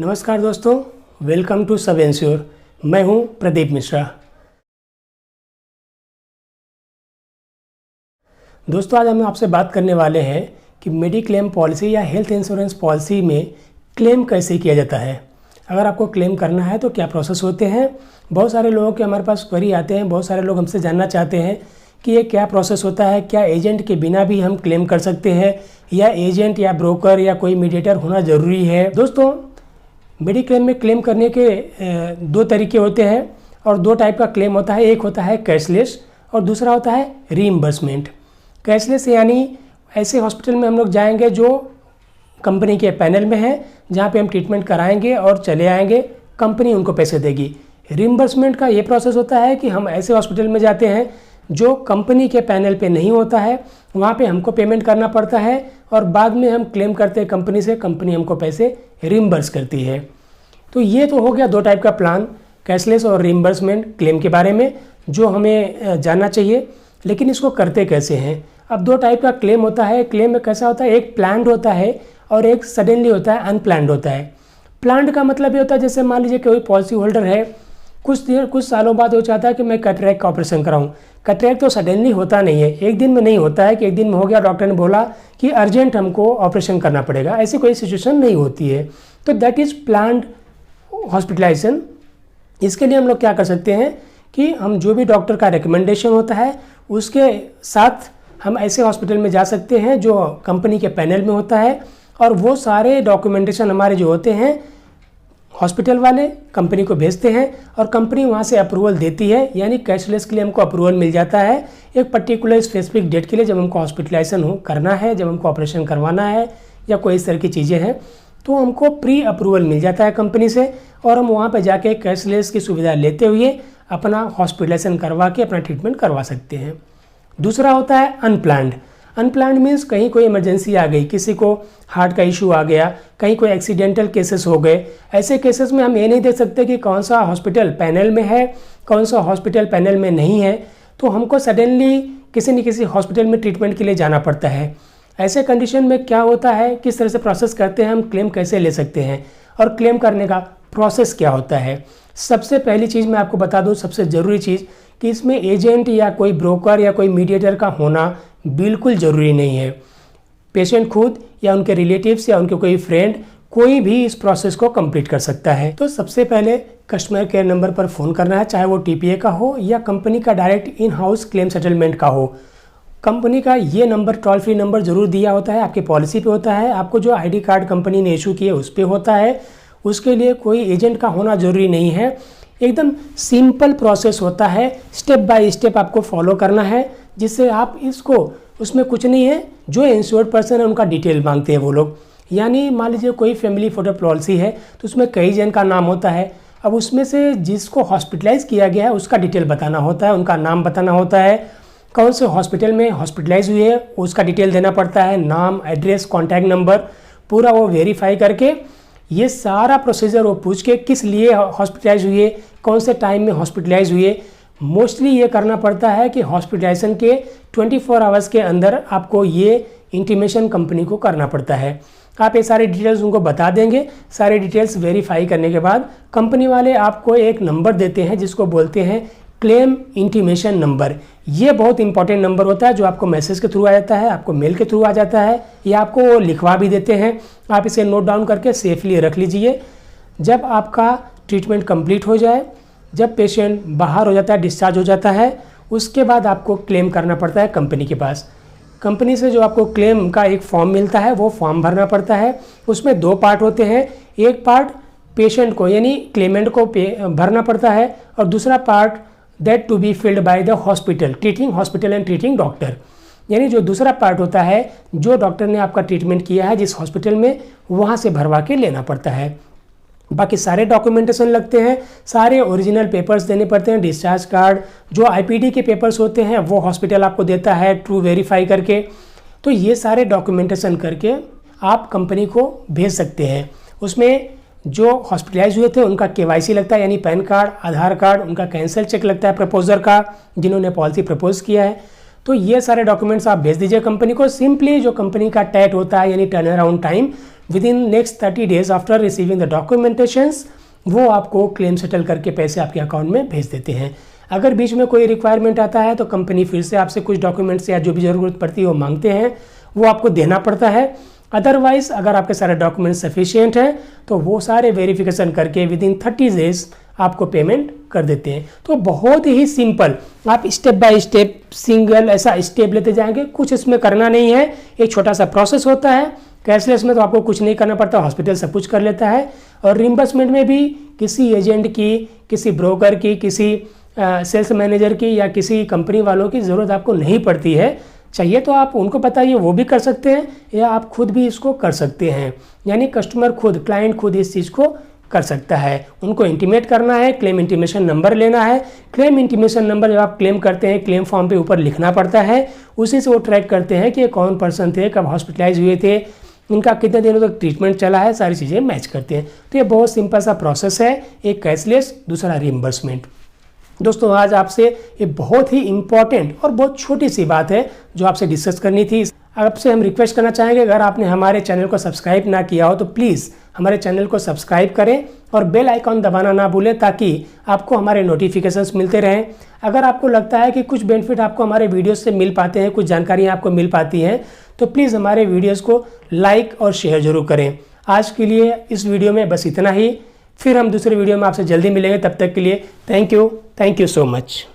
नमस्कार दोस्तों, welcome to सब इंश्योर। मैं हूं प्रदीप मिश्रा। दोस्तों, आज हम आपसे बात करने वाले हैं कि मेडिक्लेम पॉलिसी या हेल्थ इंश्योरेंस पॉलिसी में क्लेम कैसे किया जाता है। अगर आपको क्लेम करना है तो क्या प्रोसेस होते हैं। बहुत सारे लोगों के हमारे पास क्वेरी आते हैं, बहुत सारे लोग हमसे जानना चाहते हैं कि ये क्या प्रोसेस होता है, क्या एजेंट के बिना भी हम क्लेम कर सकते हैं या एजेंट या ब्रोकर या कोई मीडिएटर होना ज़रूरी है। दोस्तों, मेडिक्लेम में क्लेम करने के दो तरीके होते हैं और दो टाइप का क्लेम होता है। एक होता है कैशलेस और दूसरा होता है रीइंबर्समेंट। कैशलेस यानी ऐसे हॉस्पिटल में हम लोग जाएंगे जो कंपनी के पैनल में है, जहाँ पे हम ट्रीटमेंट कराएंगे और चले आएंगे, कंपनी उनको पैसे देगी। रीइंबर्समेंट का ये प्रोसेस होता है कि हम ऐसे हॉस्पिटल में जाते हैं जो कंपनी के पैनल पे नहीं होता है, वहाँ पे हमको पेमेंट करना पड़ता है और बाद में हम क्लेम करते हैं कंपनी से, कंपनी हमको पैसे रीइंबर्स करती है। तो ये तो हो गया दो टाइप का प्लान, कैशलेस और रीइंबर्समेंट क्लेम के बारे में, जो हमें जानना चाहिए। लेकिन इसको करते कैसे हैं। अब दो टाइप का क्लेम होता है। क्लेम में कैसा होता है, एक प्लान्ड होता है और एक सडनली होता है, अनप्लान्ड होता है। प्लान्ड का मतलब ये होता है, जैसे मान लीजिए कोई पॉलिसी होल्डर है, कुछ सालों बाद वो चाहता है कि मैं कैटरेक्ट का ऑपरेशन कराऊं। कैटरेक्ट तो सडनली होता नहीं है, एक दिन में नहीं होता है कि एक दिन में हो गया, डॉक्टर ने बोला कि अर्जेंट हमको ऑपरेशन करना पड़ेगा, ऐसी कोई सिचुएशन नहीं होती है। तो दैट इज़ प्लान्ड हॉस्पिटलाइजेशन। इसके लिए हम लोग क्या कर सकते हैं कि हम जो भी डॉक्टर का रिकमेंडेशन होता है उसके साथ हम ऐसे हॉस्पिटल में जा सकते हैं जो कंपनी के पैनल में होता है, और वो सारे डॉक्यूमेंटेशन हमारे जो होते हैं हॉस्पिटल वाले कंपनी को भेजते हैं और कंपनी वहाँ से अप्रूवल देती है। यानी कैशलेस के लिए हमको अप्रूवल मिल जाता है एक पर्टिकुलर स्पेसिफिक डेट के लिए, जब हमको हॉस्पिटलाइजेशन करना है, जब हमको ऑपरेशन करवाना है या कोई इस तरह की चीज़ें हैं, तो हमको प्री अप्रूवल मिल जाता है कंपनी से और हम वहाँ पे जाके कैशलेस की सुविधा लेते हुए अपना हॉस्पिटलाइजेशन करवा के अपना ट्रीटमेंट करवा सकते हैं। दूसरा होता है अनप्लान्ड। अनप्लान्ड मीन्स कहीं कोई इमरजेंसी आ गई, किसी को हार्ट का इशू आ गया, कहीं कोई एक्सीडेंटल केसेस हो गए। ऐसे केसेस में हम ये नहीं देख सकते कि कौन सा हॉस्पिटल पैनल में है, कौन सा हॉस्पिटल पैनल में नहीं है, तो हमको सडनली किसी न किसी हॉस्पिटल में ट्रीटमेंट के लिए जाना पड़ता है। ऐसे कंडीशन में क्या होता है, किस तरह से प्रोसेस करते हैं, हम क्लेम कैसे ले सकते हैं और क्लेम करने का प्रोसेस क्या होता है। सबसे पहली चीज़ मैं आपको बता दूं, सबसे ज़रूरी चीज़ कि इसमें एजेंट या कोई ब्रोकर या कोई मीडिएटर का होना बिल्कुल ज़रूरी नहीं है। पेशेंट खुद या उनके रिलेटिव्स या उनके कोई फ्रेंड, कोई भी इस प्रोसेस को कंप्लीट कर सकता है। तो सबसे पहले कस्टमर केयर नंबर पर फ़ोन करना है, चाहे वो टीपीए का हो या कंपनी का direct in house claim settlement का हो। कंपनी का ये नंबर, टोल फ्री नंबर ज़रूर दिया होता है, आपके पॉलिसी पे होता है, आपको जो आईडी कार्ड कंपनी ने इशू किए उस पर होता है। उसके लिए कोई एजेंट का होना ज़रूरी नहीं है। एकदम सिंपल प्रोसेस होता है, स्टेप बाय स्टेप आपको फॉलो करना है, जिससे आप इसको, उसमें कुछ नहीं है, जो इंश्योर्ड पर्सन है उनका डिटेल मांगते हैं वो लोग। यानी मान लीजिए कोई फैमिली फोटो पॉलिसी है तो उसमें कई जन का नाम होता है। अब उसमें से जिसको हॉस्पिटलाइज किया गया है उसका डिटेल बताना होता है, उनका नाम बताना होता है, कौन से हॉस्पिटल में हॉस्पिटलाइज हुए है उसका डिटेल देना पड़ता है, नाम, एड्रेस, कॉन्टैक्ट नंबर, पूरा वो वेरीफाई करके ये सारा प्रोसीजर वो पूछ के किस लिए हॉस्पिटलाइज हुए, कौन से टाइम में हॉस्पिटलाइज हुए। मोस्टली ये करना पड़ता है कि हॉस्पिटलाइजेशन के 24 आवर्स के अंदर आपको ये इंटीमेशन कंपनी को करना पड़ता है। आप ये सारी डिटेल्स उनको बता देंगे। सारी डिटेल्स वेरीफाई करने के बाद कंपनी वाले आपको एक नंबर देते हैं जिसको बोलते हैं क्लेम इंटीमेशन नंबर। ये बहुत इंपॉर्टेंट नंबर होता है जो आपको मैसेज के थ्रू आ जाता है, आपको मेल के थ्रू आ जाता है या आपको लिखवा भी देते हैं। आप इसे नोट डाउन करके सेफली रख लीजिए। जब आपका ट्रीटमेंट कंप्लीट हो जाए, जब पेशेंट बाहर हो जाता है, डिस्चार्ज हो जाता है, उसके बाद आपको क्लेम करना पड़ता है कंपनी के पास। कंपनी से जो आपको क्लेम का एक फॉर्म मिलता है वो फॉर्म भरना पड़ता है। उसमें दो पार्ट होते हैं, एक पार्ट पेशेंट को यानी क्लेमेंट को भरना पड़ता है और दूसरा part that to be filled by the hospital, treating hospital and treating doctor. यानी जो दूसरा पार्ट होता है, जो डॉक्टर ने आपका ट्रीटमेंट किया है जिस हॉस्पिटल में, वहाँ से भरवा के लेना पड़ता है। बाकी सारे डॉक्यूमेंटेशन लगते हैं, सारे ओरिजिनल पेपर्स देने पड़ते हैं, डिस्चार्ज कार्ड, जो आईपीडी के पेपर्स होते हैं वो हॉस्पिटल आपको देता है ट्रू वेरीफाई करके। तो ये सारे डॉक्यूमेंटेशन करके आप कंपनी को भेज सकते हैं। उसमें जो हॉस्पिटलाइज हुए थे उनका केवाईसी लगता है, यानी पैन कार्ड, आधार कार्ड, उनका कैंसल चेक लगता है प्रपोजर का, जिन्होंने पॉलिसी प्रपोज किया है। तो ये सारे डॉक्यूमेंट्स आप भेज दीजिए कंपनी को। सिंपली जो कंपनी का टैट होता है यानी turn around time with in next 30 days after receiving the documentations वो आपको क्लेम सेटल करके पैसे आपके अकाउंट में भेज देते हैं। अगर बीच में कोई रिक्वायरमेंट आता है तो कंपनी फिर से आपसे कुछ डॉक्यूमेंट्स या जो भी ज़रूरत पड़ती है वो मांगते हैं, वो आपको देना पड़ता है। अदरवाइज अगर आपके सारे डॉक्यूमेंट सफिशिएंट हैं तो वो सारे वेरिफिकेशन करके विद इन 30 डेज आपको पेमेंट कर देते हैं। तो बहुत ही सिंपल, आप स्टेप बाय स्टेप सिंगल ऐसा स्टेप लेते जाएंगे, कुछ इसमें करना नहीं है। एक छोटा सा प्रोसेस होता है। कैशलेस में तो आपको कुछ नहीं करना पड़ता, हॉस्पिटल सब कुछ कर लेता है। और रिम्बर्समेंट में भी किसी एजेंट की, किसी ब्रोकर की, किसी सेल्स मैनेजर की या किसी कंपनी वालों की ज़रूरत आपको नहीं पड़ती है। चाहिए तो आप उनको बताइए, वो भी कर सकते हैं, या आप खुद भी इसको कर सकते हैं। यानी कस्टमर खुद, क्लाइंट खुद इस चीज़ को कर सकता है। उनको इंटीमेट करना है, क्लेम इंटीमेशन नंबर लेना है। क्लेम इंटीमेशन नंबर जब आप क्लेम करते हैं क्लेम फॉर्म पे ऊपर लिखना पड़ता है, उसी से वो ट्रैक करते हैं कि कौन पर्सन थे, कब हॉस्पिटलाइज हुए थे, इनका कितने दिनों तक ट्रीटमेंट चला है, सारी चीज़ें मैच करते हैं। तो ये बहुत सिंपल सा प्रोसेस है, एक कैशलेस, दूसरा रिम्बर्समेंट। दोस्तों आज आपसे ये बहुत ही इंपॉर्टेंट और बहुत छोटी सी बात है जो आपसे डिस्कस करनी थी। आपसे हम रिक्वेस्ट करना चाहेंगे, अगर आपने हमारे चैनल को सब्सक्राइब ना किया हो तो प्लीज़ हमारे चैनल को सब्सक्राइब करें और बेल आइकॉन दबाना ना भूलें ताकि आपको हमारे नोटिफिकेशंस मिलते रहें। अगर आपको लगता है कि कुछ बेनिफिट आपको हमारे वीडियोस से मिल पाते हैं, कुछ जानकारियाँ आपको मिल पाती हैं, तो प्लीज़ हमारे वीडियोज़ को लाइक और शेयर जरूर करें। आज के लिए इस वीडियो में बस इतना ही। फिर हम दूसरे वीडियो में आपसे जल्दी मिलेंगे। तब तक के लिए थैंक यू सो मच।